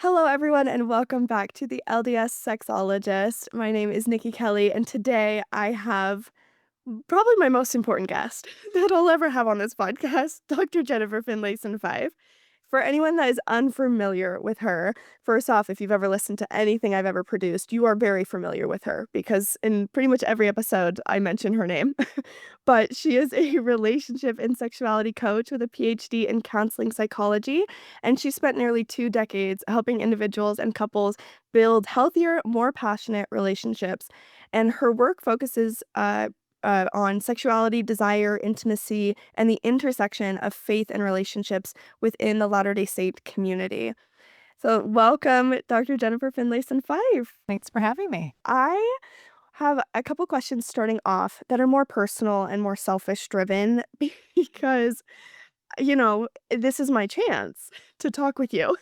Hello, everyone, and welcome back to the LDS Sexologist. My name is Nikki Kelly, and today I have probably my most important guest that I'll ever have on this podcast, Dr. Jennifer Finlayson-Fife. For anyone that is unfamiliar with her, first off, if you've ever listened to anything I've ever produced, you are very familiar with her because in pretty much every episode I mention her name. But she is a relationship and sexuality coach with a PhD in counseling psychology, and she spent nearly 2 decades helping individuals and couples build healthier, more passionate relationships. And her work focuses on sexuality, desire, intimacy, and the intersection of faith and relationships within the Latter-day Saint community. So, welcome, Dr. Jennifer Finlayson-Fife. Thanks for having me. I have a couple questions starting off that are more personal and more selfish driven because, this is my chance to talk with you.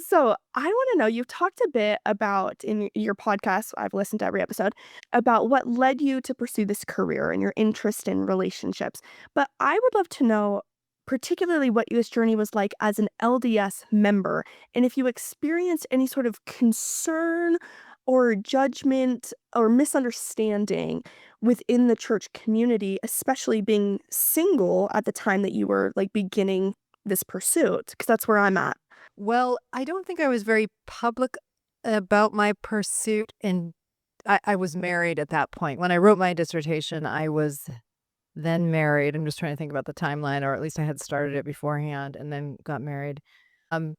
So, I want to know, you've talked a bit about in your podcast, I've listened to every episode, about what led you to pursue this career and your interest in relationships. But I would love to know particularly what this journey was like as an LDS member, and if you experienced any sort of concern or judgment or misunderstanding within the church community, especially being single at the time that you were like beginning this pursuit, because that's where I'm at. Well, I don't think I was very public about my pursuit, and I was married at that point. When I wrote my dissertation, I was then married. I'm just trying to think about the timeline, or at least I had started it beforehand and then got married. Um,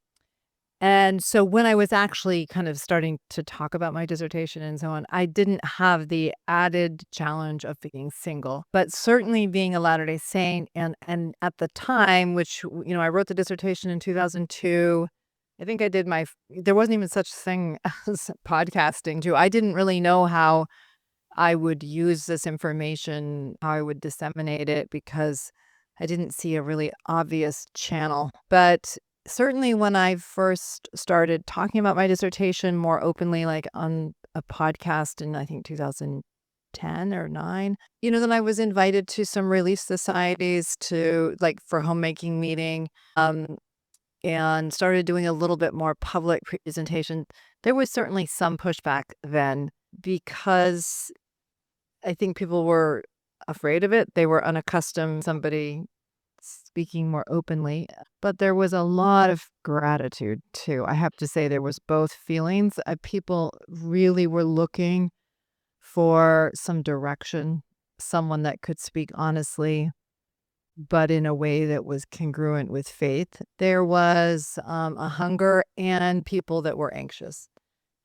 and so when I was actually kind of starting to talk about my dissertation and so on, I didn't have the added challenge of being single, but certainly being a Latter-day Saint. And at the time, which, I wrote the dissertation in 2002. I think I did there wasn't even such thing as podcasting too. I didn't really know how I would use this information, how I would disseminate it, because I didn't see a really obvious channel. But certainly when I first started talking about my dissertation more openly, like on a podcast in, I think, 2010 or 9, then I was invited to some relief societies to like for homemaking meeting. And started doing a little bit more public presentation. There was certainly some pushback then because I think people were afraid of it. They were unaccustomed to somebody speaking more openly. But there was a lot of gratitude too. I have to say there was both feelings. People really were looking for some direction, someone that could speak honestly, but in a way that was congruent with faith. There was a hunger and people that were anxious.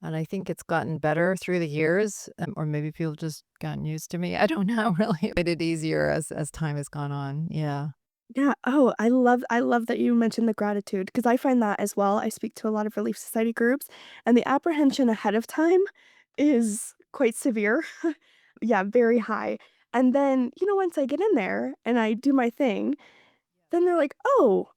And I think it's gotten better through the years, or maybe people just gotten used to me. I don't know, really. Made it easier as time has gone on. Yeah. Yeah. Oh, I love that you mentioned the gratitude because I find that as well. I speak to a lot of Relief Society groups, and the apprehension ahead of time is quite severe. Yeah, very high. And then, once I get in there and I do my thing, then they're like, "Oh,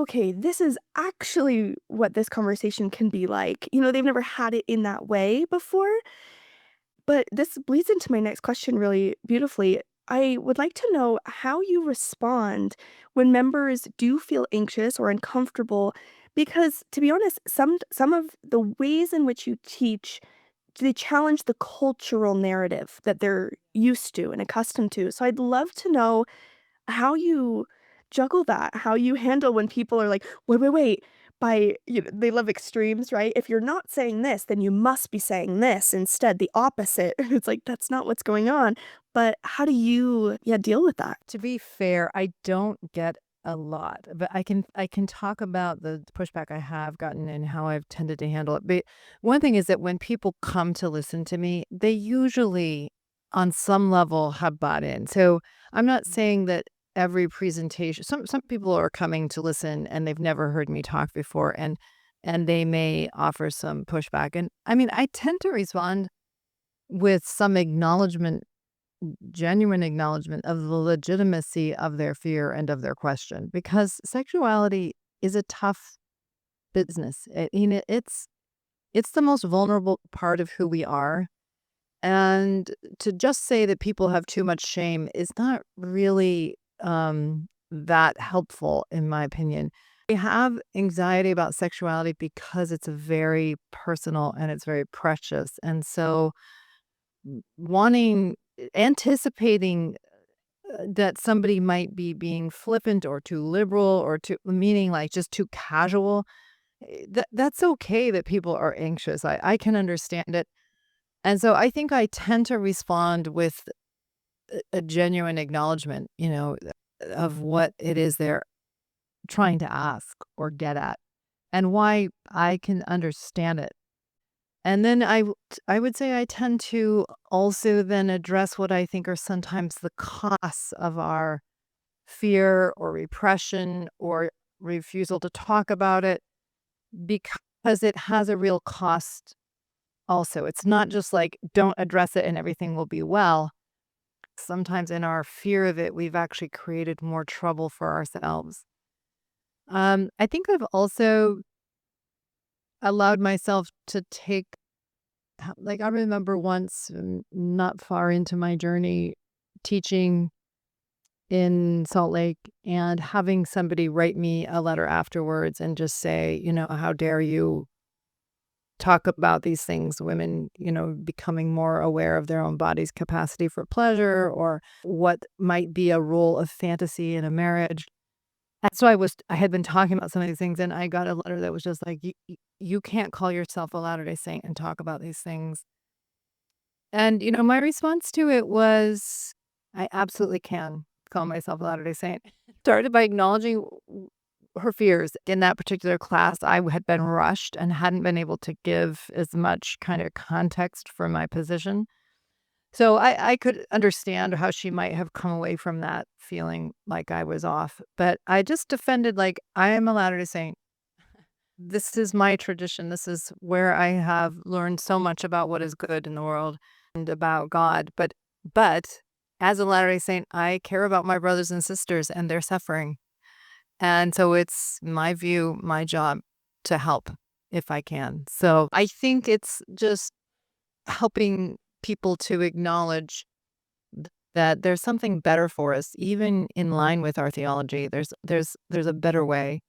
okay, this is actually what this conversation can be like." They've never had it in that way before. But this bleeds into my next question really beautifully. I would like to know how you respond when members do feel anxious or uncomfortable because to be honest, some of the ways in which you teach they challenge the cultural narrative that they're used to and accustomed to. So I'd love to know how you juggle that, how you handle when people are like, "Wait, wait, wait." They love extremes, right? If you're not saying this, then you must be saying this instead, the opposite. It's like, that's not what's going on. But how do you, yeah, deal with that? To be fair, I don't get a lot, but I can talk about the pushback I have gotten and how I've tended to handle it. But one thing is that when people come to listen to me, they usually on some level have bought in. So I'm not saying that every presentation, some people are coming to listen and they've never heard me talk before, and they may offer some pushback. And I mean, I tend to respond with some acknowledgement, genuine acknowledgement of the legitimacy of their fear and of their question, because sexuality is a tough business. It's the most vulnerable part of who we are. And to just say that people have too much shame is not really that helpful, in my opinion. I have anxiety about sexuality because it's very personal and it's very precious. And so wanting anticipating that somebody might be being flippant or too liberal or too meaning like just too casual, that's okay that people are anxious. I can understand it. And so I think I tend to respond with a genuine acknowledgement, of what it is they're trying to ask or get at and why I can understand it. And then I would say I tend to also then address what I think are sometimes the costs of our fear or repression or refusal to talk about it because it has a real cost also. It's not just like don't address it and everything will be well. Sometimes in our fear of it, we've actually created more trouble for ourselves. I think I've also allowed myself to take, like, I remember once, not far into my journey, teaching in Salt Lake and having somebody write me a letter afterwards and just say, how dare you talk about these things, women, becoming more aware of their own body's capacity for pleasure or what might be a role of fantasy in a marriage. And so I had been talking about some of these things and I got a letter that was just like, you can't call yourself a Latter-day Saint and talk about these things. And, my response to it was, I absolutely can call myself a Latter-day Saint. Started by acknowledging her fears. In that particular class, I had been rushed and hadn't been able to give as much kind of context for my position. So I could understand how she might have come away from that feeling like I was off. But I just defended, like, I am a Latter-day Saint. This is my tradition. This is where I have learned so much about what is good in the world and about God. But as a Latter-day Saint, I care about my brothers and sisters and their suffering. And so it's my view, my job to help if I can. So I think it's just helping people to acknowledge that there's something better for us, even in line with our theology. There's a better way.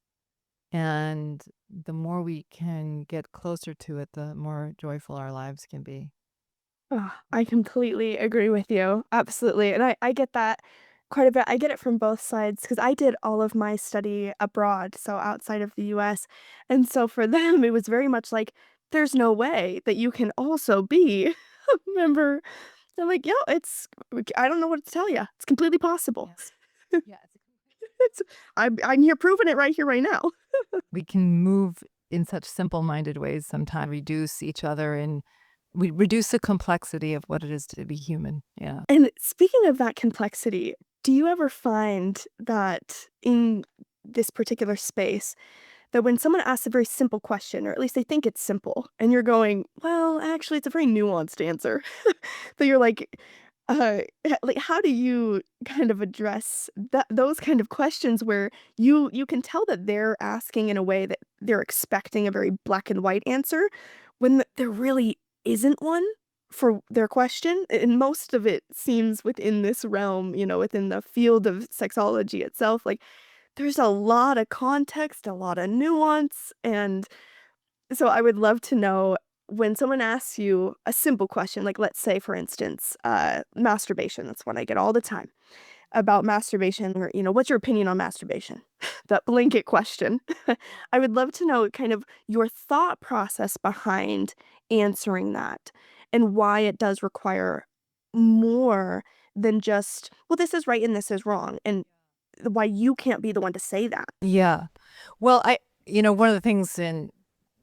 And the more we can get closer to it, the more joyful our lives can be. Oh, I completely agree with you. Absolutely. And I get that quite a bit. I get it from both sides because I did all of my study abroad, so outside of the US. And so for them, it was very much like, there's no way that you can also be a member. I'm like, yeah, I don't know what to tell you. It's completely possible. Yeah. Yeah. It's, I'm here proving it right here, right now. We can move in such simple-minded ways sometimes, reduce each other, and we reduce the complexity of what it is to be human. Yeah. And speaking of that complexity, do you ever find that in this particular space, that when someone asks a very simple question, or at least they think it's simple, and you're going, "Well, actually, it's a very nuanced answer," that you're like, how do you kind of address those kind of questions where you can tell that they're asking in a way that they're expecting a very black and white answer when there really isn't one for their question? And most of it seems within this realm, within the field of sexology itself, like, there's a lot of context, a lot of nuance, and so I would love to know when someone asks you a simple question, like, let's say, for instance, masturbation. That's one I get all the time about masturbation, or, what's your opinion on masturbation? That blanket question. I would love to know kind of your thought process behind answering that and why it does require more than just, well, this is right and this is wrong, and why you can't be the one to say that. Yeah. Well, one of the things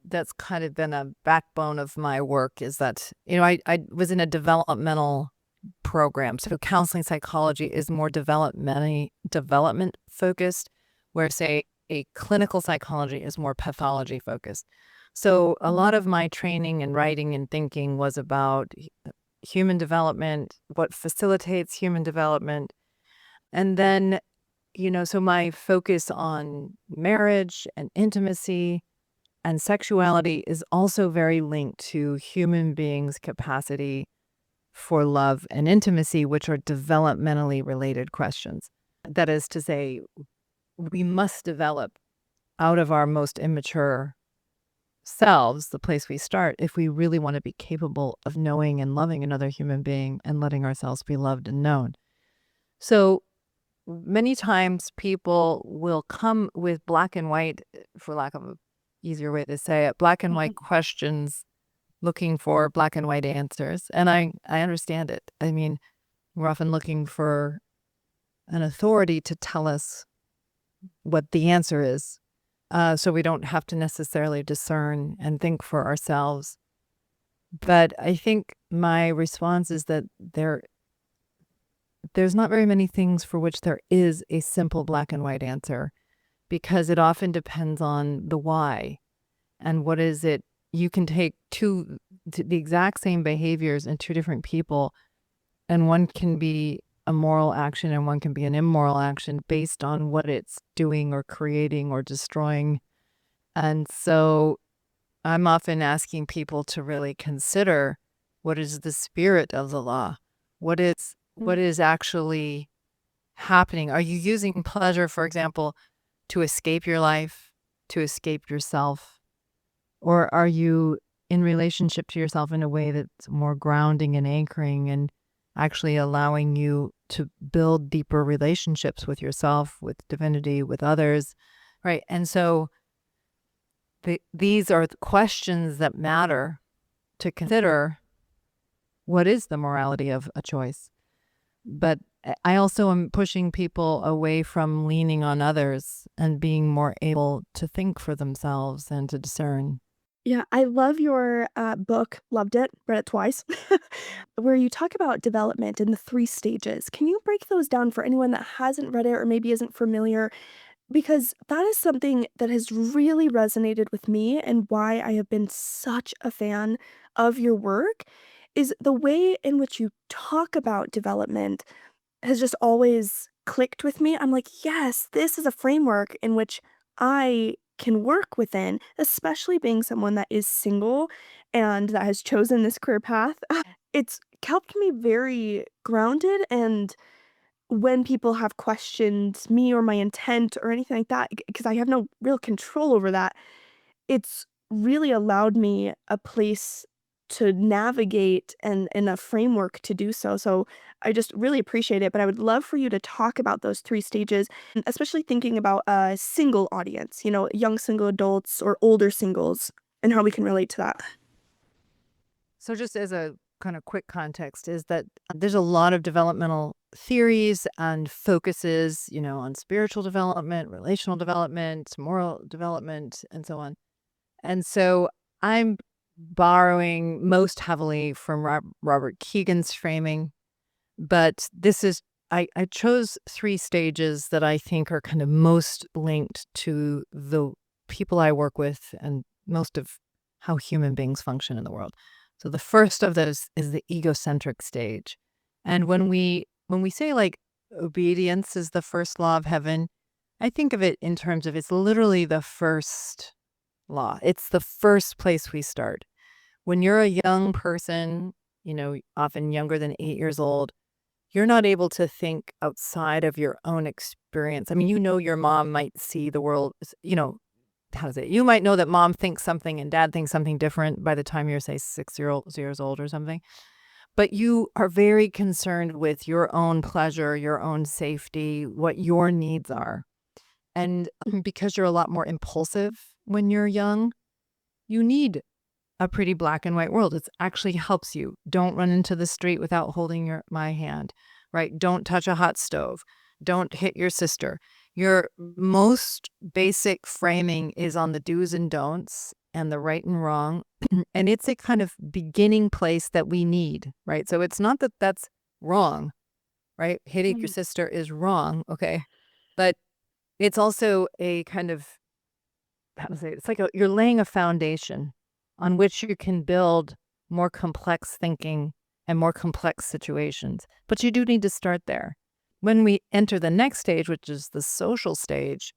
that's kind of been a backbone of my work is that, I was in a developmental program. So counseling psychology is more development focused, where say a clinical psychology is more pathology focused. So a lot of my training and writing and thinking was about human development, what facilitates human development. And then, so my focus on marriage and intimacy and sexuality is also very linked to human beings' capacity for love and intimacy, which are developmentally related questions. That is to say, we must develop out of our most immature selves, the place we start, if we really want to be capable of knowing and loving another human being and letting ourselves be loved and known. So many times people will come with black and white, for lack of a easier way to say it, black and white Mhm. questions looking for black and white answers. And I understand it. I mean, we're often looking for an authority to tell us what the answer is. So we don't have to necessarily discern and think for ourselves. But I think my response is that there's not very many things for which there is a simple black and white answer, because it often depends on the why and what is it. You can take the exact same behaviors in two different people, and one can be a moral action and one can be an immoral action based on what it's doing or creating or destroying. And so I'm often asking people to really consider, what is the spirit of the law? What Mm. is actually happening? Are you using pleasure, for example, to escape your life, to escape yourself? Or are you in relationship to yourself in a way that's more grounding and anchoring and actually allowing you to build deeper relationships with yourself, with divinity, with others? Right. And so these are the questions that matter to consider. What is the morality of a choice? But I also am pushing people away from leaning on others and being more able to think for themselves and to discern. Yeah, I love your, book, loved it, read it twice, where you talk about development in the 3 stages. Can you break those down for anyone that hasn't read it or maybe isn't familiar? Because that is something that has really resonated with me and why I have been such a fan of your work, is the way in which you talk about development has just always clicked with me. I'm like, "Yes, this is a framework in which I can work within," especially being someone that is single and that has chosen this career path. It's kept me very grounded, and when people have questioned me or my intent or anything like that, because I have no real control over that, it's really allowed me a place to navigate and a framework to do so, so I just really appreciate it, but I would love for you to talk about those 3 stages, and especially thinking about a single audience, young single adults or older singles, and how we can relate to that. So, just as a kind of quick context, is that there's a lot of developmental theories and focuses, on spiritual development, relational development, moral development, and so on. And so I'm borrowing most heavily from Robert Keegan's framing, but I chose 3 stages that I think are kind of most linked to the people I work with and most of how human beings function in the world. So the first of those is the egocentric stage. And when we say like obedience is the first law of heaven, I think of it in terms of it's literally the first law. It's the first place we start. When you're a young person, often younger than 8 years old, you're not able to think outside of your own experience. I mean, your mom might see the world, how does it? You might know that mom thinks something and dad thinks something different by the time you're, say, 6 years old or something. But you are very concerned with your own pleasure, your own safety, what your needs are. And because you're a lot more impulsive when you're young, you need a pretty black and white world. It actually helps you. Don't run into the street without holding my hand, right? Don't touch a hot stove. Don't hit your sister. Your most basic framing is on the do's and don'ts and the right and wrong. And it's a kind of beginning place that we need, right? So it's not that that's wrong, right? Hitting your Mhm. sister is wrong, okay? But it's also a kind of, how to say it? It's like you're laying a foundation on which you can build more complex thinking and more complex situations. But you do need to start there. When we enter the next stage, which is the social stage,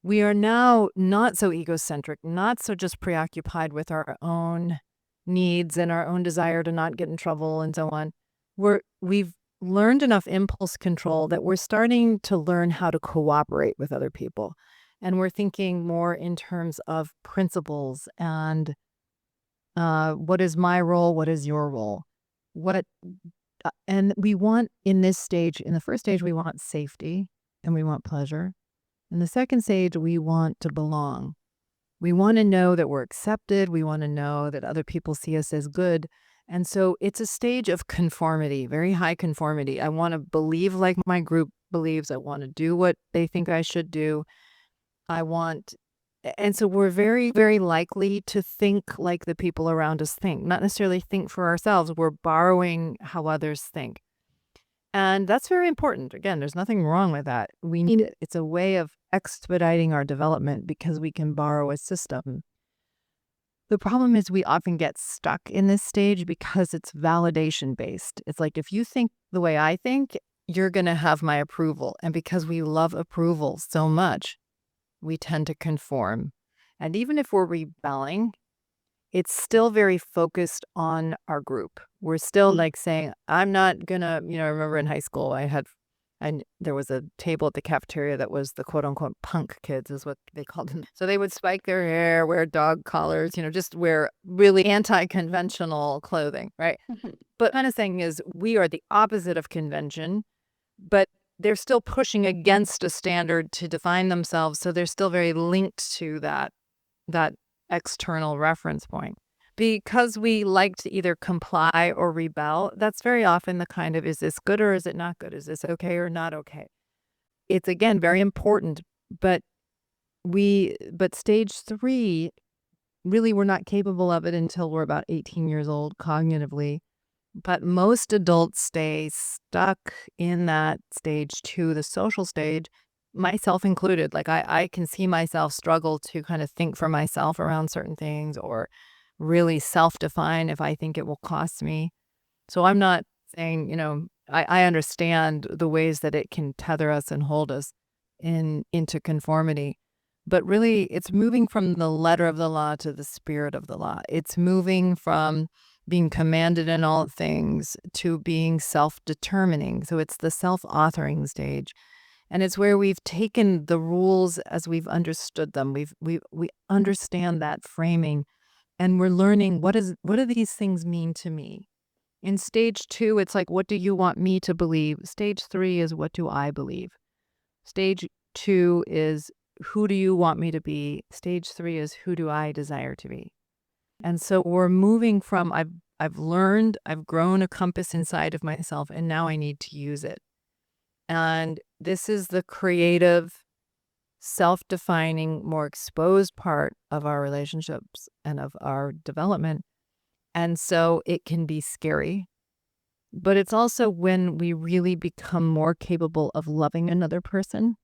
we are now not so egocentric, not so just preoccupied with our own needs and our own desire to not get in trouble and so on. We've learned enough impulse control that we're starting to learn how to cooperate with other people. And we're thinking more in terms of principles and what is my role? What is your role? What and we want in this stage, in the first stage, we want safety and we want pleasure. In the second stage, we want to belong. We want to know that we're accepted. We want to know that other people see us as good. And so it's a stage of conformity, very high conformity. I want to believe like my group believes. I want to do what they think I should do. I want, and so we're very, very likely to think like the people around us think, not necessarily think for ourselves. We're borrowing how others think. And that's very important. Again, there's nothing wrong with that. We need it. It's a way of expediting our development because we can borrow a system. The problem is we often get stuck in this stage because it's validation based. It's like, if you think the way I think, you're going to have my approval. And because we love approval so much, we tend to conform. And even if we're rebelling, it's still very focused on our group. We're still like saying, I'm not gonna, I remember in high school, and there was a table at the cafeteria that was the quote unquote punk kids, is what they called them. So they would spike their hair, wear dog collars, just wear really anti conventional clothing, right? But kind of saying is, we are the opposite of convention, but they're still pushing against a standard to define themselves. So they're still very linked to that external reference point. Because we like to either comply or rebel, that's very often the kind of, is this good or is it not good? Is this okay or not okay? It's again very important, but stage 3, really we're not capable of it until we're about 18 years old cognitively. But most adults stay stuck in that stage 2, the social stage, myself included. Like I can see myself struggle to kind of think for myself around certain things, or really self-define if I think it will cost me. So I'm not saying, I understand the ways that it can tether us and hold us into conformity. But really, it's moving from the letter of the law to the spirit of the law. It's moving from being commanded in all things to being self-determining. So it's the self-authoring stage. And it's where we've taken the rules as we've understood them. We understand that framing, and we're learning what do these things mean to me. In stage 2, it's like, what do you want me to believe? Stage 3 is, what do I believe? Stage 2 is, who do you want me to be? Stage 3 is, who do I desire to be? And so we're moving from, I've learned, I've grown a compass inside of myself, and now I need to use it. And this is the creative, self-defining, more exposed part of our relationships and of our development. And so it can be scary, but it's also when we really become more capable of loving another person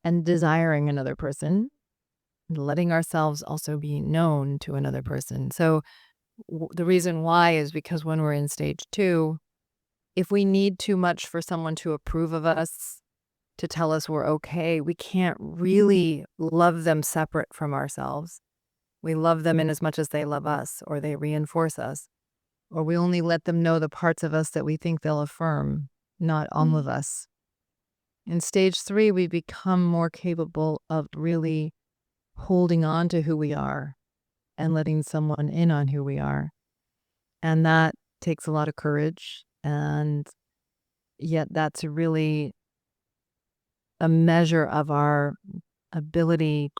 and desiring another person, and letting ourselves also be known to another person. So the reason why is because when we're in stage 2, if we need too much for someone to approve of us, to tell us we're okay, we can't really love them separate from ourselves. We love them in as much as they love us, or they reinforce us, or we only let them know the parts of us that we think they'll affirm, not all of us. In stage 3, we become more capable of really holding on to who we are and letting someone in on who we are. And that takes a lot of courage. And yet that's really a measure of our ability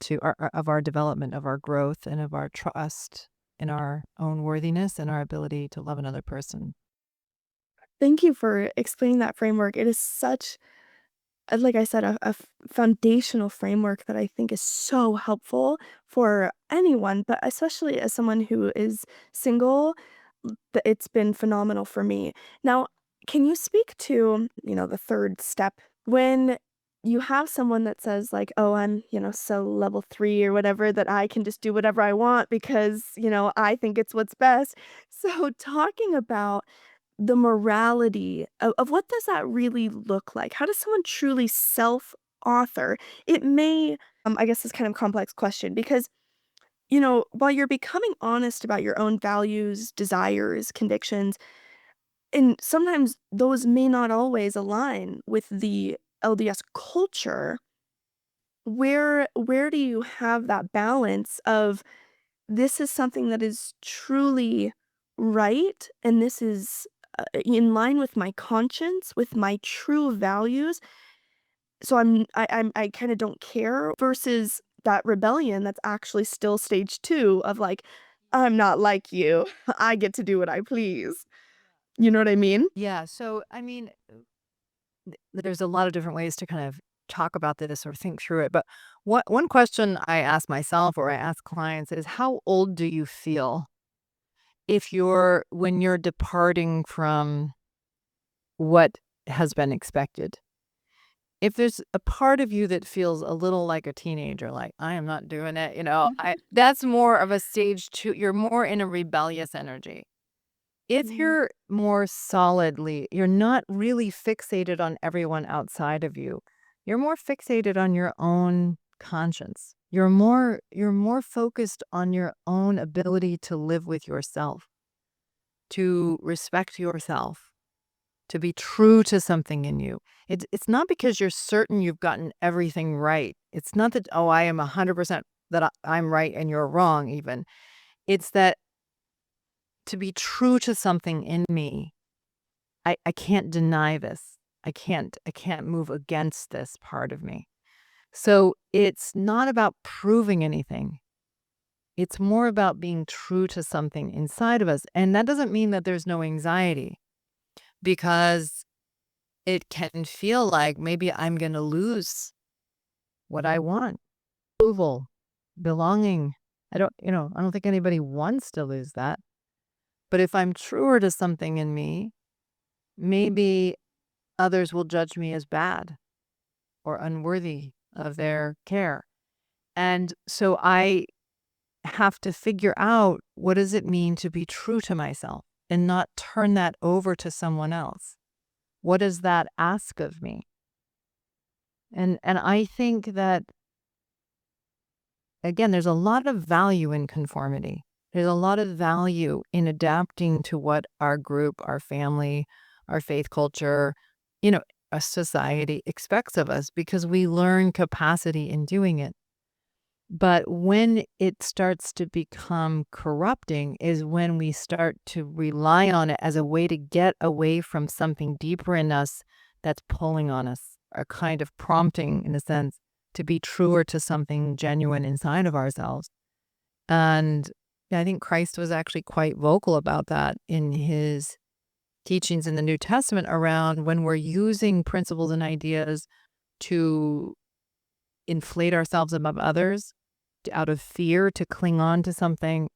of our development, of our growth, and of our trust in our own worthiness and our ability to love another person. Thank you for explaining that framework. It is such, like I said, a foundational framework that I think is so helpful for anyone, but especially as someone who is single. It's been phenomenal for me. Now, can you speak to, the third step when you have someone that says like, "Oh, I'm, so level 3 or whatever that I can just do whatever I want because, I think it's what's best." So talking about the morality of what does that really look like? How does someone truly self-author? It may, I guess this kind of complex question because while you're becoming honest about your own values, desires, convictions, and sometimes those may not always align with the LDS culture, where do you have that balance of this is something that is truly right, and this is, in line with my conscience, with my true values, so I kinda don't care, versus that rebellion that's actually still stage 2 of, like, "I'm not like you. I get to do what I please." You know what I mean? Yeah, so, I mean, there's a lot of different ways to kind of talk about this or think through it, but one question I ask myself or I ask clients is, "How old do you feel if you're when you're departing from what has been expected?" If there's a part of you that feels a little like a teenager, like, "I am not doing it," I that's more of a stage 2, you're more in a rebellious energy. If Mhm. you're more solidly you're not really fixated on everyone outside of you. You're more fixated on your own conscience. You're more focused on your own ability to live with yourself, to respect yourself, to be true to something in you. It's not because you're certain you've gotten everything right. It's not that, "Oh, I am 100% that I'm right and you're wrong," even. It's that to be true to something in me, I can't deny this. I can't move against this part of me. So, it's not about proving anything. It's more about being true to something inside of us, and that doesn't mean that there's no anxiety, because it can feel like maybe I'm gonna lose what I want. Approval, belonging. I don't think anybody wants to lose that. But if I'm truer to something in me, maybe others will judge me as bad or unworthy of their care. And so I have to figure out, what does it mean to be true to myself and not turn that over to someone else? What does that ask of me? And I think that, again, there's a lot of value in conformity. There's a lot of value in adapting to what our group, our family, our faith culture, you know, a society expects of us, because we learn capacity in doing it. But when it starts to become corrupting is when we start to rely on it as a way to get away from something deeper in us that's pulling on us, a kind of prompting, in a sense, to be truer to something genuine inside of ourselves. And yeah, I think Christ was actually quite vocal about that in his teachings in the New Testament, around when we're using principles and ideas to inflate ourselves above others, out of fear to cling on to something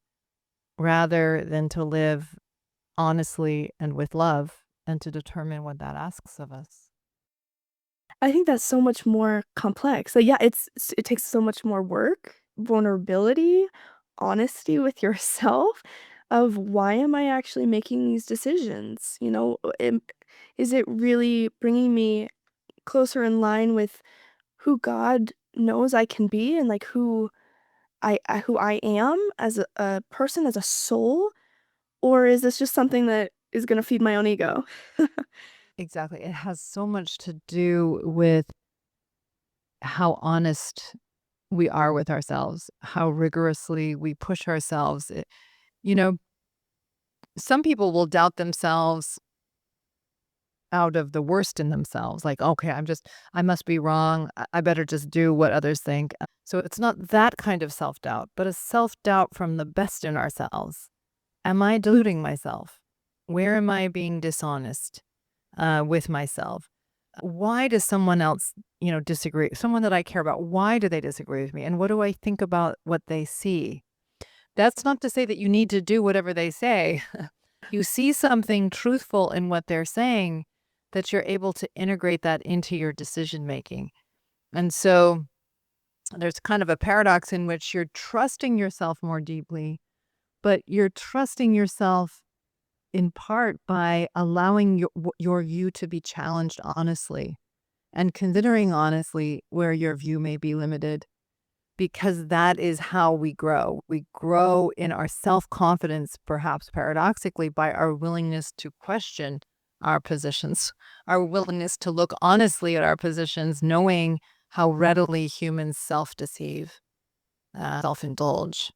rather than to live honestly and with love, and to determine what that asks of us. I think that's so much more complex. So yeah, it takes so much more work, vulnerability, honesty with yourself of why am I actually making these decisions? Is it really bringing me closer in line with who God knows I can be, and like who I am as a person, as a soul, or is this just something that is going to feed my own ego? Exactly. It has so much to do with how honest we are with ourselves, how rigorously we push ourselves. You know, some people will doubt themselves out of the worst in themselves, like, okay, I must be wrong. I better just do what others think. So it's not that kind of self doubt, but a self doubt from the best in ourselves. Am I deluding myself? Where am I being dishonest with myself? Why does someone else, disagree? Someone that I care about, why do they disagree with me? And what do I think about what they see? That's not to say that you need to do whatever they say. You see something truthful in what they're saying, that you're able to integrate that into your decision making. And so there's kind of a paradox in which you're trusting yourself more deeply, but you're trusting yourself in part by allowing your view to be challenged honestly, and considering honestly where your view may be limited, because that is how we grow. We grow in our self confidence, perhaps paradoxically, by our willingness to question our positions, our willingness to look honestly at our positions, knowing how readily humans self-deceive, self-indulge.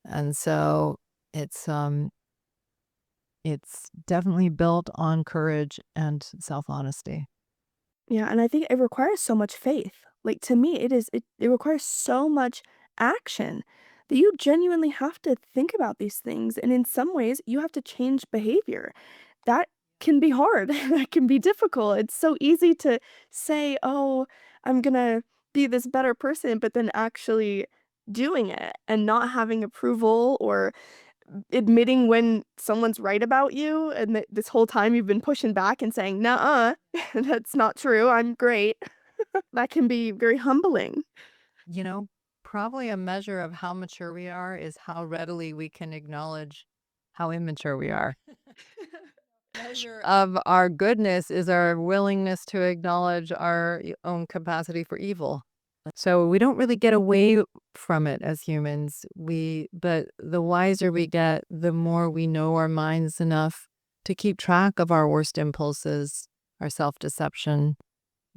And so it's um it's definitely built on courage and self-honesty. Yeah, and I think it requires so much faith. Like, to me, it requires so much action that you genuinely have to think about these things, and in some ways, you have to change behavior. That can be hard, that can be difficult. It's so easy to say, "Oh, I'm gonna be this better person," but then actually doing it and not having approval or admitting when someone's right about you and that this whole time you've been pushing back and saying, "Nuh-uh, that's not true, I'm great." That can be very humbling. You know, probably a measure of how mature we are is how readily we can acknowledge how immature we are. Measure of our goodness is our willingness to acknowledge our own capacity for evil. So we don't really get away from it as humans. But the wiser we get, the more we know our minds enough to keep track of our worst impulses, our self-deception.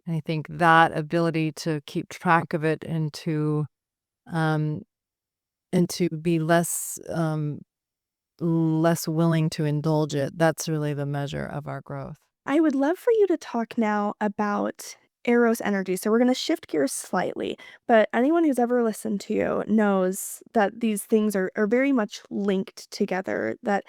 And I think that ability to keep track of it um, and to be less willing to indulge it, that's really the measure of our growth. I would love for you to talk now about Eros energy. So we're going to shift gears slightly, but anyone who's ever listened to you knows that these things are very much linked together, that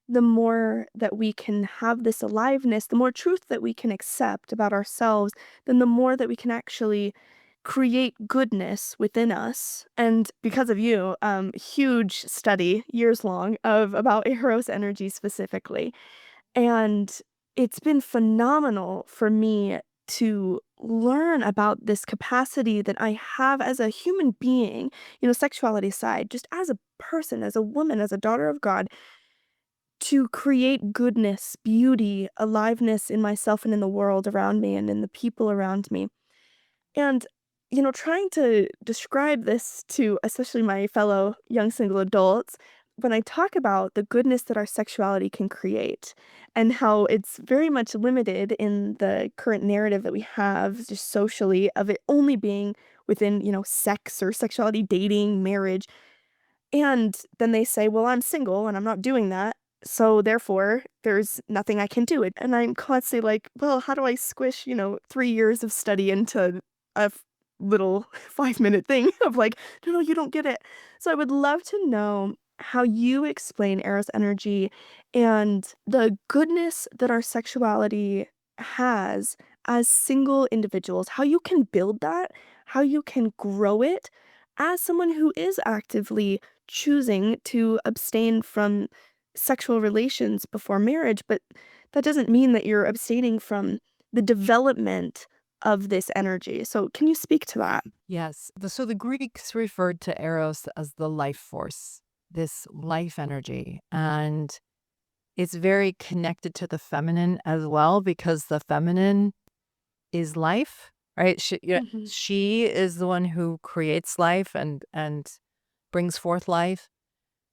the more that we can have this aliveness, the more truth that we can accept about ourselves, then the more that we can actually create goodness within us. And because of you, huge study, years long, of about Eros energy specifically. And it's been phenomenal for me to learn about this capacity that I have as a human being, sexuality aside, just as a person, as a woman, as a daughter of God, to create goodness, beauty, aliveness in myself and in the world around me and in the people around me. And, trying to describe this to especially my fellow young single adults, when I talk about the goodness that our sexuality can create and how it's very much limited in the current narrative that we have just socially of it only being within, sex or sexuality, dating, marriage, and then they say, "Well, I'm single and I'm not doing that, so therefore, there's nothing I can do." And I'm constantly like, "Well, how do I squish, 3 years of study into a little 5-minute thing of like, no, no, you don't get it." So I would love to know how you explain Eros energy and the goodness that our sexuality has as single individuals, how you can build that, how you can grow it as someone who is actively choosing to abstain from sexual relations before marriage, but that doesn't mean that you're abstaining from the development of this energy. So, can you speak to that? Yes. So the Greeks referred to Eros as the life force, this life energy. And it's very connected to the feminine as well because the feminine is life, right? Mhm. She is the one who creates life and brings forth life.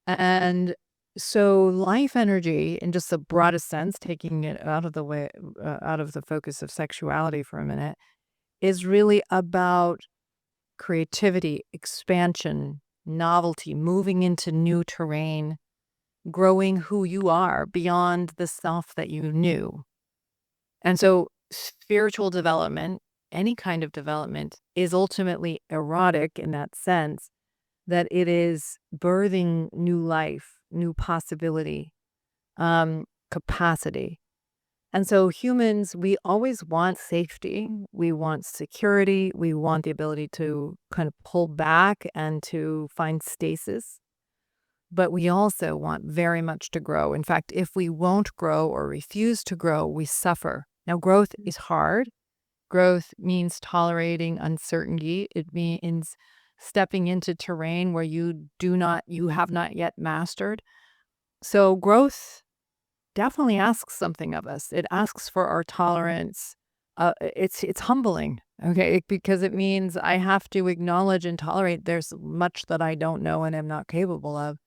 And so life energy in just the broadest sense, taking it out of the way, out of the focus of sexuality for a minute, is really about creativity, expansion, novelty, moving into new terrain, growing who you are beyond the self that you knew. And so, spiritual development, any kind of development, is ultimately erotic in that sense that it is birthing new life, new possibility, capacity. And so humans, we always want safety. We want security. We want the ability to kind of pull back and to find stasis. But we also want very much to grow. In fact, if we won't grow or refuse to grow, we suffer. Now, growth is hard. Growth means tolerating uncertainty. It means stepping into terrain where you have not yet mastered. So growth definitely asks something of us. It asks for our tolerance. It's humbling, okay? Because it means I have to acknowledge and tolerate there's much that I don't know and am not capable of.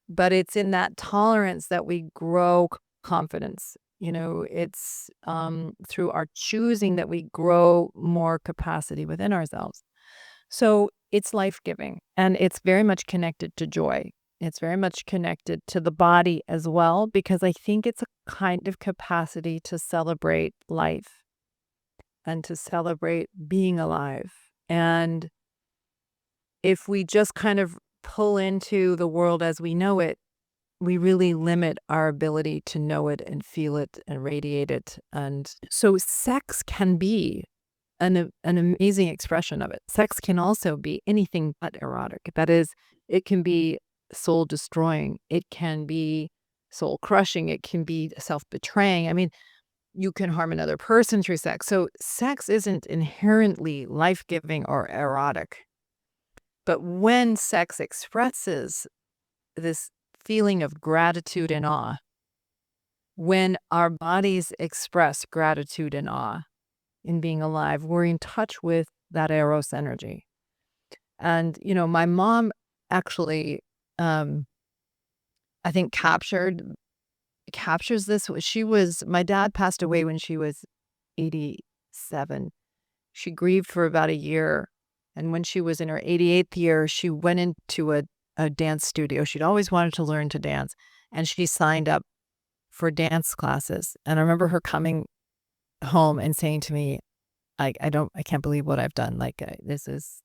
But it's in that tolerance that we grow confidence. It's through our choosing that we grow more capacity within ourselves. So it's life-giving, and it's very much connected to joy. It's very much connected to the body as well, because I think it's a kind of capacity to celebrate life and to celebrate being alive. And if we just kind of pull into the world as we know it, we really limit our ability to know it and feel it and radiate it. And so sex can be an amazing expression of it. Sex can also be anything but erotic. That is, it can be soul destroying. It can be soul crushing. It can be self betraying. I mean, you can harm another person through sex. So sex isn't inherently life giving or erotic. But when sex expresses this feeling of gratitude and awe, when our bodies express gratitude and awe in being alive, we're in touch with that eros energy. And, my mom actually, um, I think captures this. My dad passed away when she was 87. She grieved for about a year. And when she was in her 88th year, she went into a dance studio. She'd always wanted to learn to dance. And she signed up for dance classes. And I remember her coming home and saying to me, I can't believe what I've done. Like, this is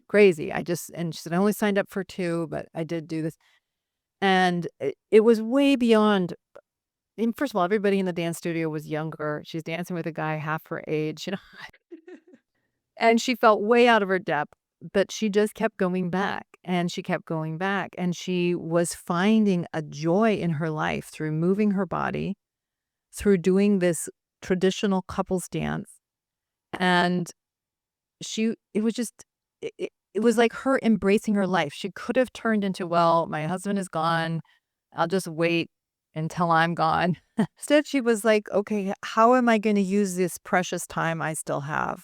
crazy. And she said, I only signed up for 2, but I did do this. And it was way beyond. And first of all, everybody in the dance studio was younger. She's dancing with a guy half her age, and she felt way out of her depth, but she just kept going back and she kept going back. And she was finding a joy in her life through moving her body, through doing this traditional couples dance. And it was just, it was like her embracing her life. She could have turned into, well, my husband is gone. I'll just wait until I'm gone. Instead, she was like, okay, how am I going to use this precious time I still have?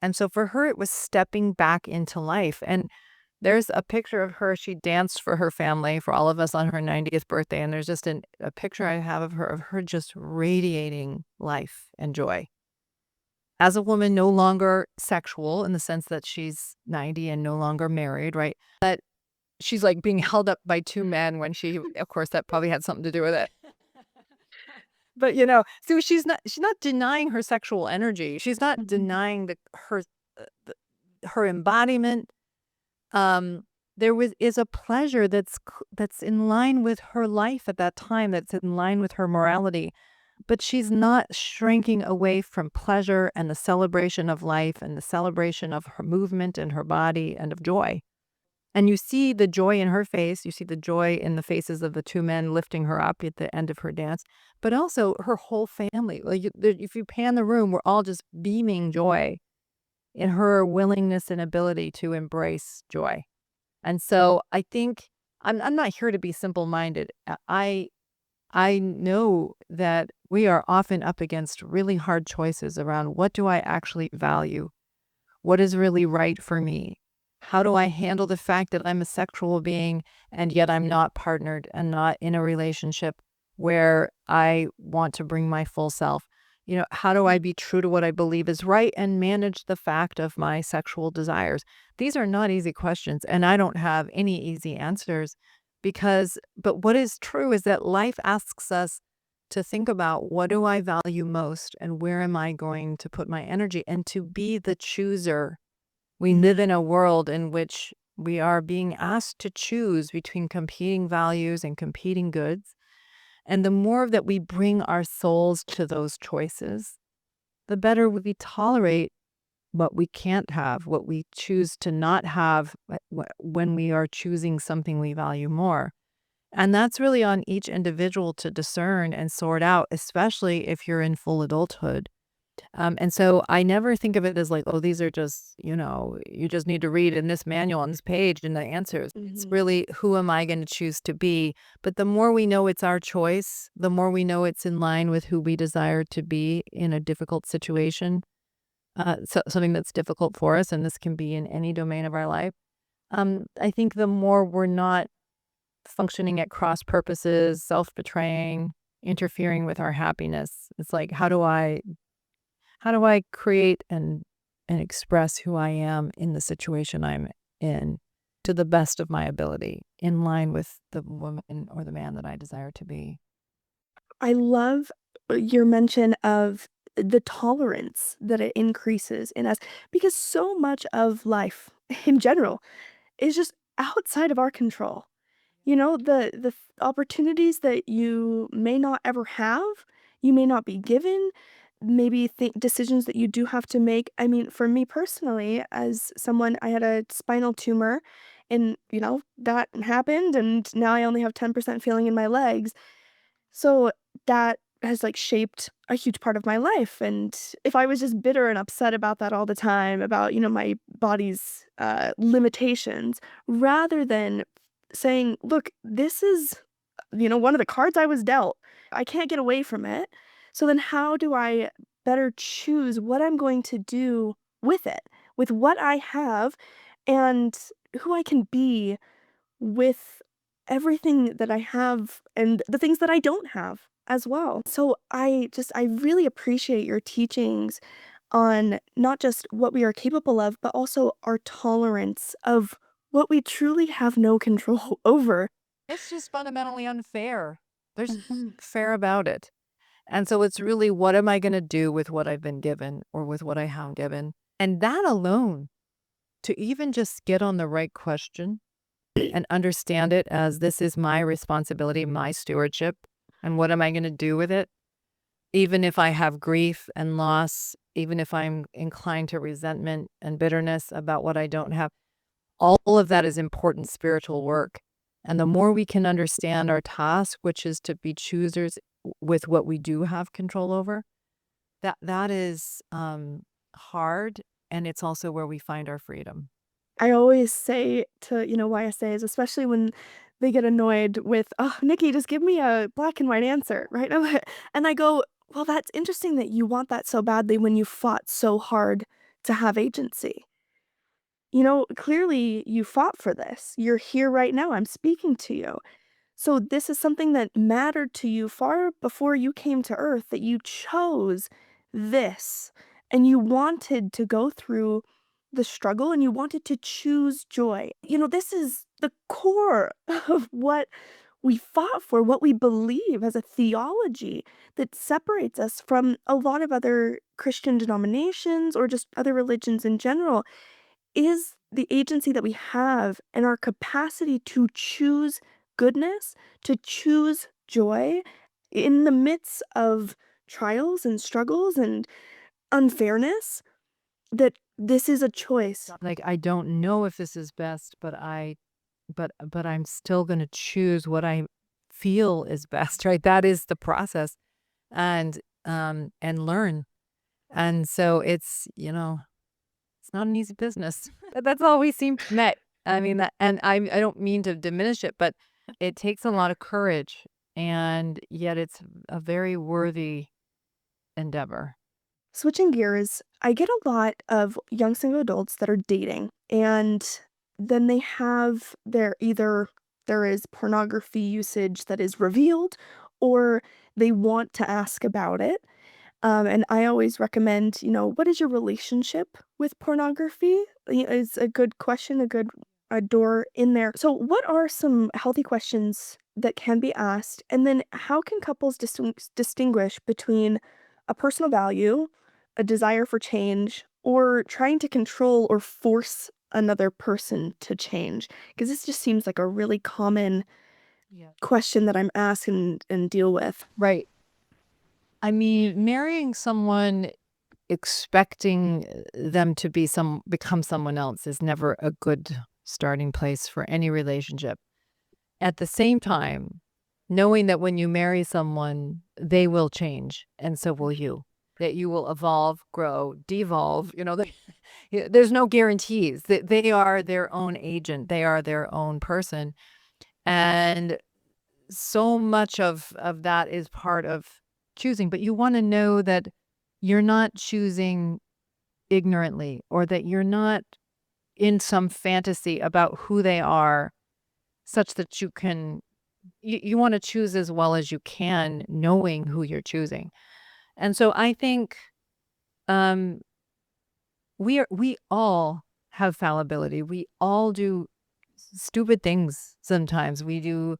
And so for her, it was stepping back into life. And there's a picture of her. She danced for her family, for all of us on her 90th birthday. And there's just a picture I have of her just radiating life and joy. As a woman, no longer sexual in the sense that she's 90 and no longer married, right? But she's like being held up by 2 men when of course, that probably had something to do with it. But, so she's not denying her sexual energy. She's not denying her embodiment. There is a pleasure that's in line with her life at that time, that's in line with her morality. But she's not shrinking away from pleasure and the celebration of life and the celebration of her movement and her body and of joy. And you see the joy in her face. You see the joy in the faces of the 2 men lifting her up at the end of her dance, but also her whole family. Like, if you pan the room, we're all just beaming joy in her willingness and ability to embrace joy. And so I think I'm not here to be simple-minded. I know that we are often up against really hard choices around, what do I actually value? What is really right for me? How do I handle the fact that I'm a sexual being and yet I'm not partnered and not in a relationship where I want to bring my full self? How do I be true to what I believe is right and manage the fact of my sexual desires? These are not easy questions, and I don't have any easy answers, but what is true is that life asks us to think about, what do I value most and where am I going to put my energy, and to be the chooser. We live in a world in which we are being asked to choose between competing values and competing goods. And the more that we bring our souls to those choices, the better we tolerate what we can't have, what we choose to not have when we are choosing something we value more. And that's really on each individual to discern and sort out, especially if you're in full adulthood. And so I never think of it as like, oh, these are just, you just need to read in this manual on this page and the answers. It's Mhm. really, who am I going to choose to be? But the more we know it's our choice, the more we know it's in line with who we desire to be in a difficult situation, something that's difficult for us. And this can be in any domain of our life. I think the more we're not functioning at cross purposes, self betraying, interfering with our happiness. It's like, how do I create and express who I am in the situation I'm in to the best of my ability, in line with the woman or the man that I desire to be? I love your mention of the tolerance that it increases in us because so much of life in general is just outside of our control. You know, the opportunities that you may not ever have, you may not be given, maybe decisions that you do have to make. I mean, for me personally, as someone, I had a spinal tumor and, that happened and now I only have 10% feeling in my legs. So that has, like, shaped a huge part of my life, and if I was just bitter and upset about that all the time, about, my body's, limitations, rather than saying, "Look, this is, one of the cards I was dealt. I can't get away from it. So then how do I better choose what I'm going to do with it, with what I have, and who I can be with everything that I have and the things that I don't have as well." So I really appreciate your teachings on not just what we are capable of, but also our tolerance of what we truly have no control over. It's just fundamentally unfair. There's Mhm. fair about it. And so it's really, what am I going to do with what I've been given or with what I have given? And that alone, to even just get on the right question and understand it as, this is my responsibility, my stewardship, and what am I going to do with it? Even if I have grief and loss, even if I'm inclined to resentment and bitterness about what I don't have, all of that is important spiritual work. And the more we can understand our task, which is to be choosers with what we do have control over, that is hard. And it's also where we find our freedom. I always say to, YSAs, especially when they get annoyed with, "Oh, Nikki, just give me a black and white answer," right? And I go, "Well, that's interesting that you want that so badly when you fought so hard to have agency. Clearly you fought for this. You're here right now. I'm speaking to you. So this is something that mattered to you far before you came to Earth, that you chose this and you wanted to go through the struggle and you wanted to choose joy. This is the core of what we fought for, what we believe as a theology that separates us from a lot of other Christian denominations or just other religions in general, is the agency that we have and our capacity to choose goodness, to choose joy in the midst of trials and struggles and unfairness, that this is a choice. Like, I don't know if this is best, but I'm still going to choose what I feel is best, right? That is the process. And learn. And so it's not an easy business. But that's all we seem to met. I mean, that, and I don't mean to diminish it, but it takes a lot of courage, and yet it's a very worthy endeavor. Switching gears, I get a lot of young single adults that are dating, and then they have there is pornography usage that is revealed, or they want to ask about it. And I always recommend, what is your relationship with pornography? Is a good question, a door in there. So, what are some healthy questions that can be asked? And then, how can couples distinguish between a personal value, a desire for change, or trying to control or force another person to change? Because this just seems like a really common Yeah. question that I'm asked and deal with. Right. I mean, marrying someone expecting them to become someone else is never a good starting place for any relationship. At the same time, knowing that when you marry someone, they will change, and so will you. That you will evolve, grow, devolve. There's no guarantees. That they are their own agent. They are their own person, and so much of that is part of choosing. But you want to know that you're not choosing ignorantly, or that you're not in some fantasy about who they are, such that you can you want to choose as well as you can, knowing who you're choosing. And so I think um, we all have fallibility. We all do stupid things sometimes. We do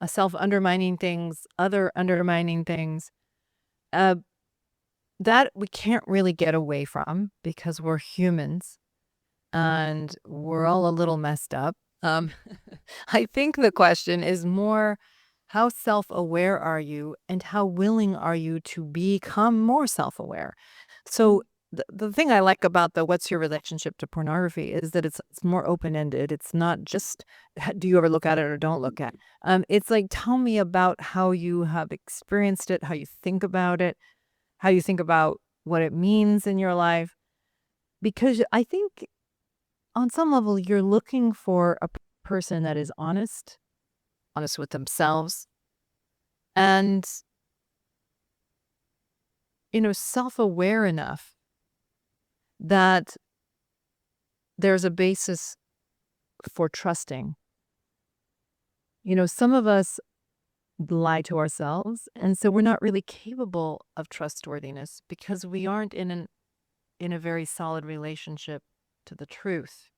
self undermining things, other undermining things. Uh, that we can't really get away from because we're humans and we're all a little messed up. Um, I think the question is more, how self aware are you and how willing are you to become more self aware? So, the thing I like about the what's your relationship to pornography is that it's more open ended. It's not just do you ever look at it or don't look at it. It's like, tell me about how you have experienced it, how you think about it, how you think about what it means in your life. Because I think on some level, you're looking for a person that is honest, honest with themselves, and, self aware enough that there's a basis for trusting. Some of us lie to ourselves, and so we're not really capable of trustworthiness because we aren't in a very solid relationship to the truth.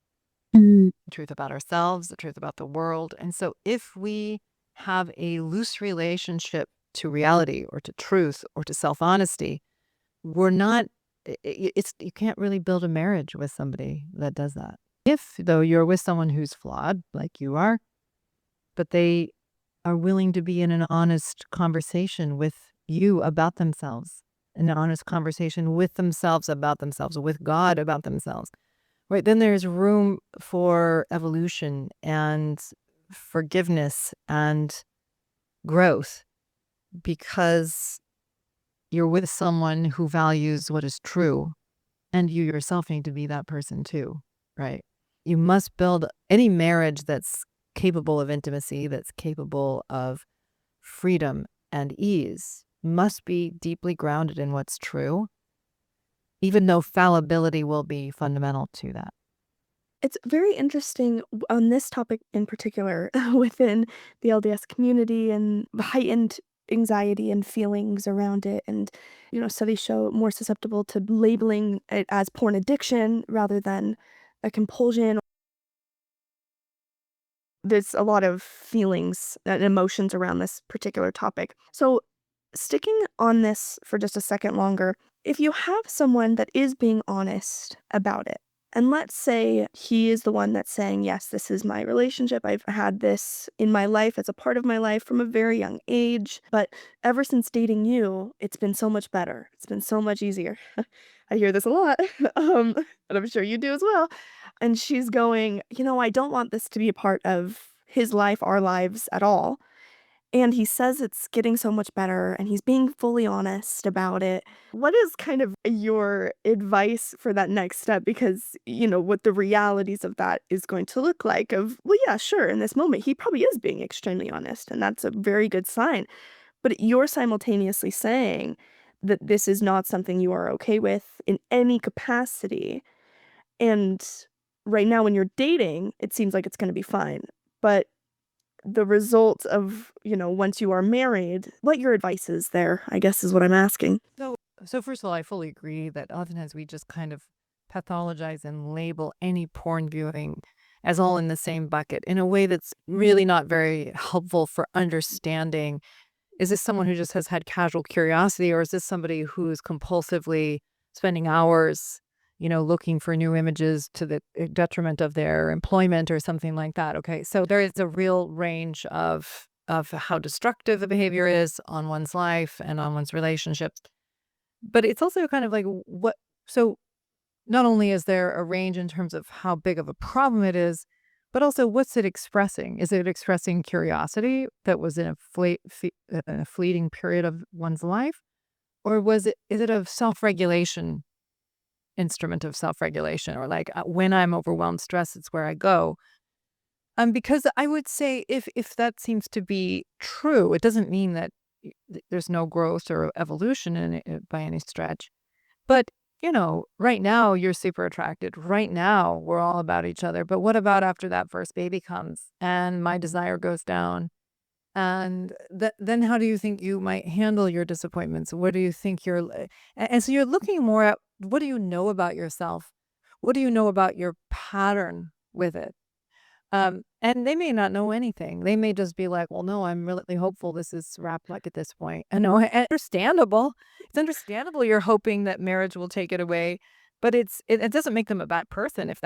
Mm. The truth about ourselves, the truth about the world. And so if we have a loose relationship to reality or to truth or to self-honesty, we're not it's you can't really build a marriage with somebody that does that. If though you're with someone who's flawed like you are, but they are willing to be in an honest conversation with you about themselves, an honest conversation with themselves about themselves, with God about themselves. Right, then there's room for evolution and forgiveness and growth because you're with someone who values what is true, and you yourself need to be that person too, right? You must build any marriage that's capable of intimacy, that's capable of freedom and ease, must be deeply grounded in what's true, even though fallibility will be fundamental to that. It's very interesting on this topic in particular within the LDS community and heightened anxiety and feelings around it. And, studies show more susceptible to labeling it as porn addiction rather than a compulsion. There's a lot of feelings and emotions around this particular topic. So, sticking on this for just a second longer, if you have someone that is being honest about it, and let's say he is the one that's saying, yes, this is my relationship. I've had this in my life as a part of my life from a very young age. But ever since dating you, it's been so much better. It's been so much easier. I hear this a lot. And I'm sure you do as well. And she's going, I don't want this to be a part of his life, our lives at all. And he says it's getting so much better and he's being fully honest about it. What is kind of your advice for that next step? Because, what the realities of that is going to look like of, well, yeah, sure, in this moment, he probably is being extremely honest. And that's a very good sign. But you're simultaneously saying that this is not something you are okay with in any capacity. And right now, when you're dating, it seems like it's going to be fine. But the result of, once you are married, what your advice is there, I guess is what I'm asking. So first of all, I fully agree that oftentimes we just kind of pathologize and label any porn viewing as all in the same bucket in a way that's really not very helpful for understanding. Is this someone who just has had casual curiosity, or is this somebody who's compulsively spending hours, looking for new images to the detriment of their employment or something like that? Okay, so there is a real range of how destructive the behavior is on one's life and on one's relationships. But it's also kind of like what so not only is there a range in terms of how big of a problem it is, but also what's it expressing? Is it expressing curiosity that was in a fleeting period of one's life? Or is it a self-regulation, instrument of self-regulation? Or like when I'm overwhelmed, stress, it's where I go. Because I would say if that seems to be true, it doesn't mean that there's no growth or evolution in it by any stretch. But, right now you're super attracted. Right now we're all about each other. But what about after that first baby comes and my desire goes down And then how do you think you might handle your disappointments? What do you think and so you're looking more at what do you know about yourself? What do you know about your pattern with it? And they may not know anything. They may just be like, well, no, I'm really hopeful this is wrapped like at this point. I know, understandable. It's understandable you're hoping that marriage will take it away, but it doesn't make them a bad person if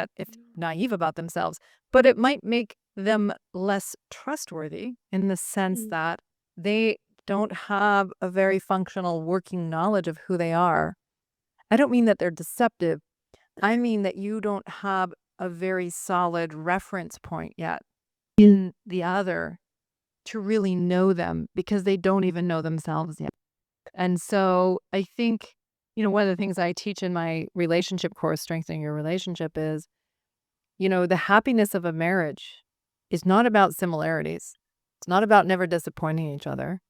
naive about themselves, but it might make them less trustworthy in the sense Mm, that they don't have a very functional working knowledge of who they are. I don't mean that they're deceptive. I mean that you don't have a very solid reference point yet in the other to really know them because they don't even know themselves yet. And so I think, one of the things I teach in my relationship course, Strengthening Your Relationship, is, the happiness of a marriage is not about similarities. It's not about never disappointing each other,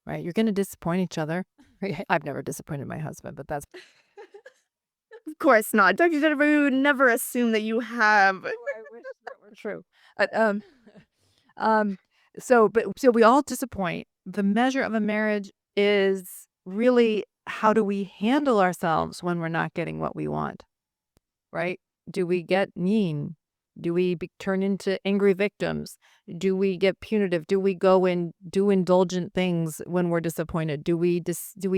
right? You're going to disappoint each other. Right? I've never disappointed my husband, but that's of course not. Dr. Jennifer, we would never assume that you have. oh, I wish that were true. But, um, so we all disappoint. The measure of a marriage is really how do we handle ourselves when we're not getting what we want, right? Do we get mean? Do we turn into angry victims? Do we get punitive? Do we go and do indulgent things when we're disappointed? Do we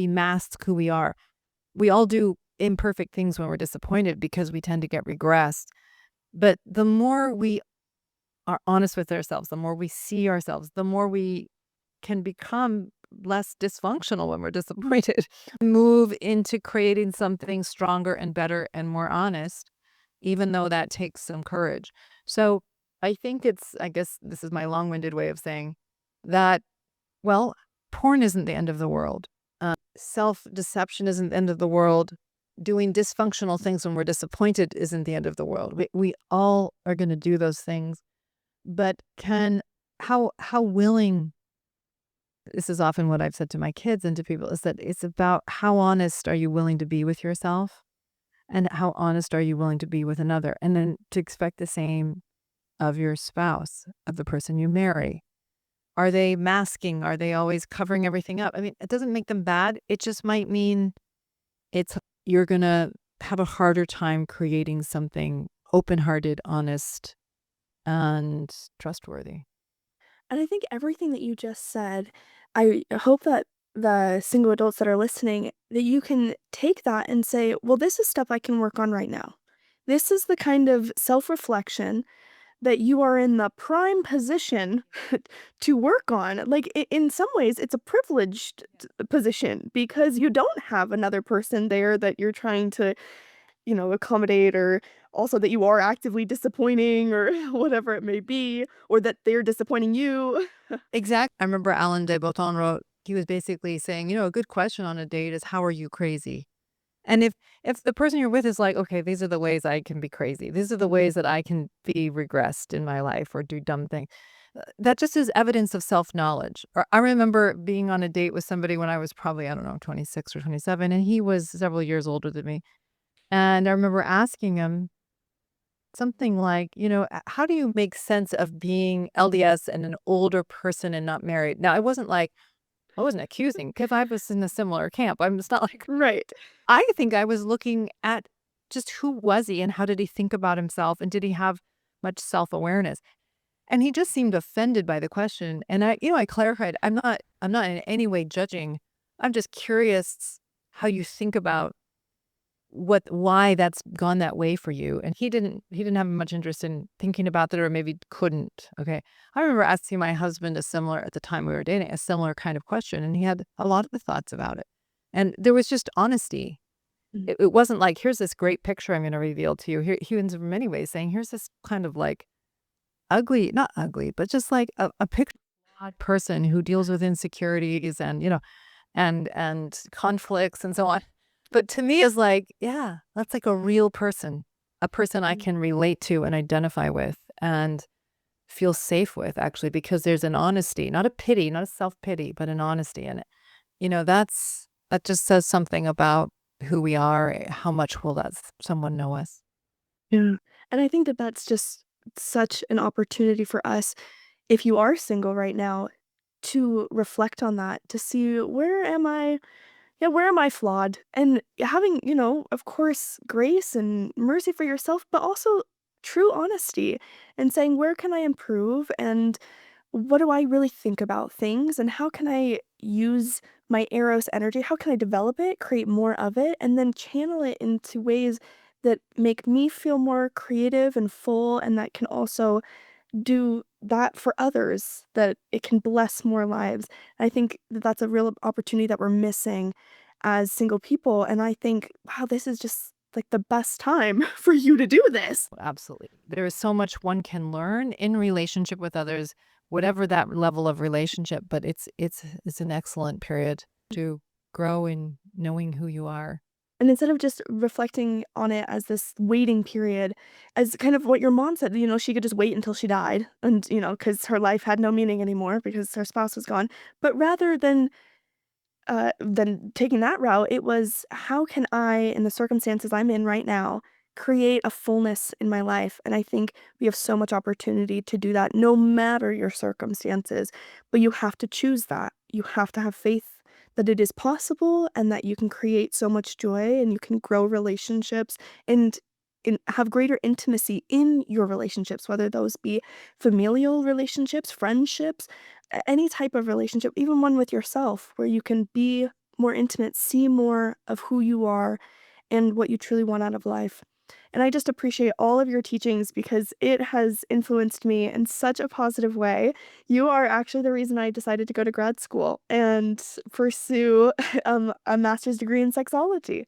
mask who we are? We all do imperfect things when we're disappointed because we tend to get regressed. But the more we are honest with ourselves, the more we see ourselves, the more we can become less dysfunctional when we're disappointed. Move into creating something stronger and better and more honest, even though that takes some courage. So I guess this is my long winded way of saying that, well, porn isn't the end of the world. Self deception isn't the end of the world. Doing dysfunctional things when we're disappointed isn't the end of the world. We all are going to do those things. But how willing, this is often what I've said to my kids and to people, is that it's about how honest are you willing to be with yourself and how honest are you willing to be with another? And then to expect the same of your spouse, of the person you marry. Are they masking? Are they always covering everything up? I mean, it doesn't make them bad. It just might mean it's you're going to have a harder time creating something open-hearted, honest, and trustworthy. And I think everything that you just said, I hope that the single adults that are listening, that you can take that and say, well, this is stuff I can work on right now. This is the kind of self reflection that you are in the prime position to work on. Like, in some ways, it's a privileged position because you don't have another person there that you're trying to, accommodate, or also that you are actively disappointing, or whatever it may be, or that they're disappointing you. Exact I remember Alan de Botton wrote, he was basically saying, a good question on a date is, "How are you crazy?" And if the person you're with is like, "Okay, these are the ways I can be crazy. These are the ways that I can be regressed in my life or do dumb things." That just is evidence of self-knowledge. Or I remember being on a date with somebody when I was probably, I don't know, 26 or 27, and he was several years older than me. And I remember asking him something like, how do you make sense of being LDS and an older person and not married?" Now, I wasn't accusing because I was in a similar camp. I'm just not like, Right. I think I was looking at just who was he and how did he think about himself and did he have much self-awareness? And he just seemed offended by the question. And I clarified, I'm not in any way judging. I'm just curious how you think about why that's gone that way for you. And he didn't have much interest in thinking about that, or maybe couldn't. Okay. I remember asking my husband at the time we were dating, a similar kind of question, and he had a lot of thoughts about it. And there was just honesty. Mm. It wasn't like, here's this great picture I'm going to reveal to you. Here, he was in many ways saying, here's this kind of like ugly, not ugly, but just like a picture of a flawed person who deals with insecurities and, and conflicts and so on. But to me, it's like, yeah, that's like a real person, a person I Mm. can relate to and identify with and feel safe with, actually, because there's an honesty, not a pity, not a self pity, but an honesty in it. That just says something about who we are. How much will someone know us? Yeah. And I think that that's just such an opportunity for us, if you are single right now. to reflect on that, to see where am I yeah, where am I flawed? And having, of course, grace and mercy for yourself, but also true honesty and saying, where can I improve? And what do I really think about things? And how can I use my Eros energy? How can I develop it, create more of it, and then channel it into ways that make me feel more creative and full, and that can also do that for others, that it can bless more lives. I think that that's a real opportunity that we're missing as single people, and I think, wow, this is just, like, the best time for you to do this. Absolutely. There is so much one can learn in relationship with others, whatever that level of relationship, but it's an excellent period to grow in knowing who you are. And instead of just reflecting on it as this waiting period, as kind of what your mom said, she could just wait until she died and, because her life had no meaning anymore because her spouse was gone. But rather than taking that route, it was, how can I, in the circumstances I'm in right now, create a fullness in my life? And I think we have so much opportunity to do that no matter your circumstances. But you have to choose that. You have to have faith that it is possible and that you can create so much joy and you can grow relationships and have greater intimacy in your relationships, whether those be familial relationships, friendships, any type of relationship, even one with yourself, where you can be more intimate, see more of who you are and what you truly want out of life. And I just appreciate all of your teachings because it has influenced me in such a positive way. You are actually the reason I decided to go to grad school and pursue a master's degree in sexology.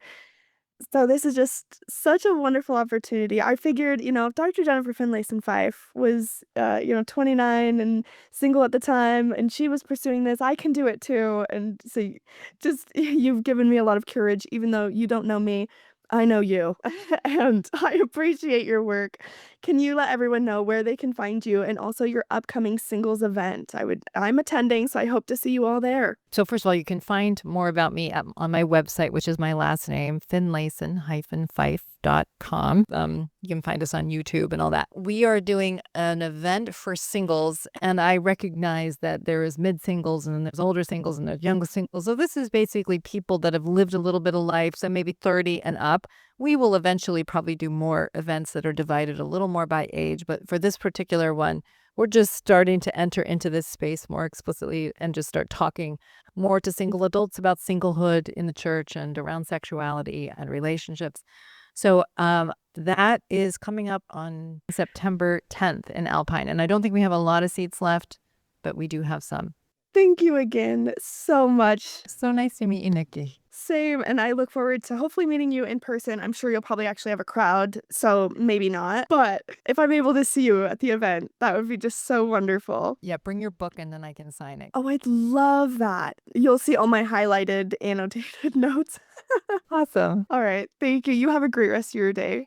So this is just such a wonderful opportunity. I figured, if Dr. Jennifer Finlayson-Fife was, 29 and single at the time, and she was pursuing this, I can do it too. And so just you've given me a lot of courage, even though you don't know me. I know you, and I appreciate your work. Can you let everyone know where they can find you and also your upcoming singles event? I'm attending, so I hope to see you all there. So first of all, you can find more about me on my website, which is my last name, Finlayson-Fife.com. You can find us on YouTube and all that. We are doing an event for singles, and I recognize that there is mid-singles and there's older singles and there's younger singles. So this is basically people that have lived a little bit of life, so maybe 30 and up. We will eventually probably do more events that are divided a little more by age, but for this particular one, we're just starting to enter into this space more explicitly and just start talking more to single adults about singlehood in the church and around sexuality and relationships. So that is coming up on September 10th in Alpine. And I don't think we have a lot of seats left, but we do have some. Thank you again so much. So nice to meet you, Nikki. Same, and I look forward to hopefully meeting you in person. I'm sure you'll probably actually have a crowd, so maybe not. But if I'm able to see you at the event, that would be just so wonderful. Yeah, bring your book and then I can sign it. Oh, I'd love that. You'll see all my highlighted, annotated notes. Awesome. All right, thank you. You have a great rest of your day.